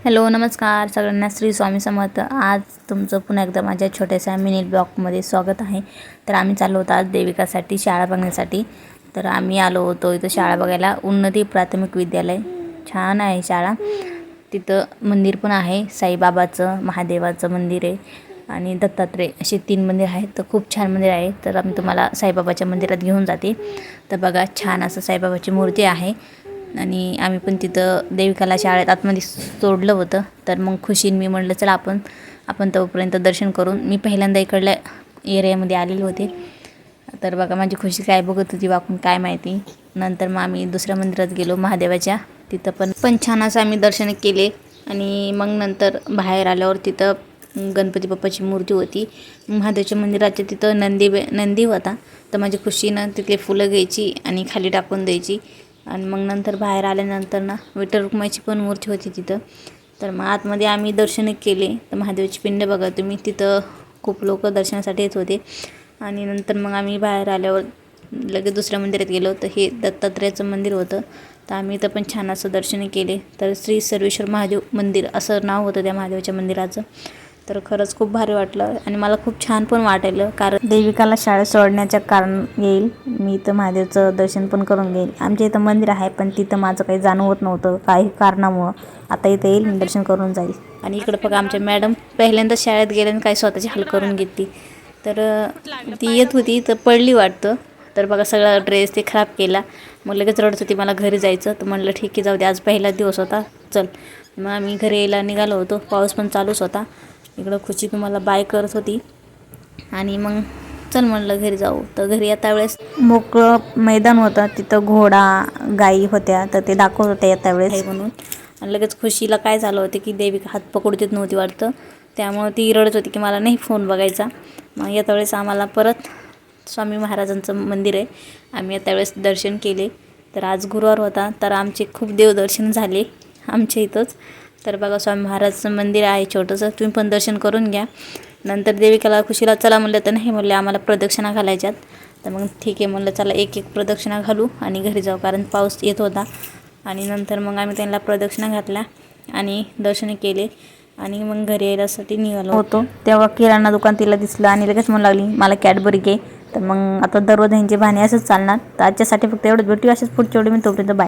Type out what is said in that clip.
Hello नमस्कार सगळ्यांना श्री स्वामी समर्थ। आज तुमचं पुन्हा एकदा माझ्या छोट्याशा मिनी ब्लॉगमध्ये स्वागत आहे। तर आम्ही चाललो होतो आज देविकासाठी शाळा बघण्यासाठी। तर आम्ही आलो होतो इथं शाळा बघायला। उन्नती प्राथमिक विद्यालय छान आहे शाळा। तिथं मंदिर पण आहे, साईबाबाचं महादेवाचं मंदिर आहे आणि दत्तात्रय असे 3 मंदिर आहेत। तर खूप छान मंदिर आहे। तर आम्ही तुम्हाला साईबाबाच्या मंदिरात घेऊन जाते। तर बघा छान असं साईबाबाची मूर्ती आहे आणि आम्ही पण तिथं देविकाला शाळेत आतमध्ये सोडलं होतं। तर मग खुशीने मी म्हटलं चला आपण तोपर्यंत दर्शन करून। मी पहिल्यांदा इकडल्या एरियामध्ये आलेले होते। तर बघा माझी खुशी काय बघत होती वाकून काय माहिती। नंतर मग आम्ही दुसऱ्या मंदिरात गेलो महादेवाच्या, तिथं पण छान असं आम्ही दर्शन केले। आणि मग नंतर बाहेर आल्यावर तिथं गणपती बाप्पाची मूर्ती होती। महादेवाच्या मंदिराच्या तिथं नंदी होता। तर माझी खुशीनं तिथले फुलं घ्यायची आणि खाली टाकून द्यायची। आणि मग नंतर बाहेर आल्यानंतर ना विठ्ठल रुक्माईची पण मूर्ती होती तिथं। तर मग आतमध्ये आम्ही दर्शन केले। तर महादेवाची पिंड बघा तुम्ही, तिथं खूप लोक दर्शनासाठी येत होते। आणि नंतर मग आम्ही बाहेर आल्यावर लगेच दुसऱ्या मंदिरात गेलो। तर हे दत्तात्रयाचं मंदिर होतं। तर आम्ही इथं पण छान असं दर्शन केले। तर श्री सर्वेश्वर महादेव मंदिर असं नाव होतं त्या महादेवाच्या मंदिराचं। तर खरंच खूप भारी वाटलं आणि मला खूप छान पण वाटलं, कारण देविकाला शाळेत सोडण्याचं कारण येईल मी इथं महादेवचं दर्शन पण करून घेईल। आमच्या इथं मंदिर आहे पण तिथं माझं काही जाणं होत नव्हतं काही कारणामुळं। आता इथं येईल मी दर्शन करून जाईल। आणि इकडं बघा आमच्या मॅडम पहिल्यांदा शाळेत गेले आणि काही स्वतःची हाल करून घेतली। तर ती येत होती तर पडली वाटतं। तर बघा सगळा ड्रेस ते खराब केला। मग लगेच रडत होती मला घरी जायचं। तर म्हणलं ठीक आहे जाऊ दे, आज पहिला दिवस होता चल। मग आम्ही घरी यायला निघालो होतो, पाऊस पण चालूच होता। इकडं खुशी तुम्हाला बाय करत होती आणि मग चल म्हणलं घरी जाऊ। तर घरी येता वेळेस मोकळं मैदान होतं, तिथं घोडा गाई होत्या तर ते दाखवत होत्या येता वेळेस म्हणून। आणि लगेच खुशीला काय झालं होतं की देविका हात पकडू देत नव्हती वाटतं, त्यामुळे ती रडत होती की मला नाही फोन बघायचा। मग येता वेळेस आम्हाला परत स्वामी महाराजांचं मंदिर आहे, आम्ही येता वेळेस दर्शन केले। तर आज गुरुवार होता तर आमचे खूप देवदर्शन झाले आमच्या इथंच। तर बघा स्वामी महाराजांचं मंदिर आहे छोटंसं, तुम्ही पण दर्शन करून घ्या। नंतर देविकाला खुशीला चला म्हणलं तर नाही म्हणले आम्हाला प्रदक्षिणा घालायच्यात। तर मग ठीक आहे म्हणलं चला एक प्रदक्षिणा घालू आणि घरी जाऊ, कारण पाऊस येत होता। आणि नंतर मग आम्ही त्यांना प्रदक्षिणा घातल्या आणि दर्शन केले आणि मग घरी यायसाठी निघालो होतो। तेव्हा किराणा दुकान तिला दिसलं आणि लगेच म्हणू लागली मला कॅडबरी घे। तर मग आता दररोज ह्यांचे बहाणे असंच चालणार। तर आजच्यासाठी फक्त एवढंच भेटू, असेच पुढच्या वेळी मी तोपर्यंत बाय।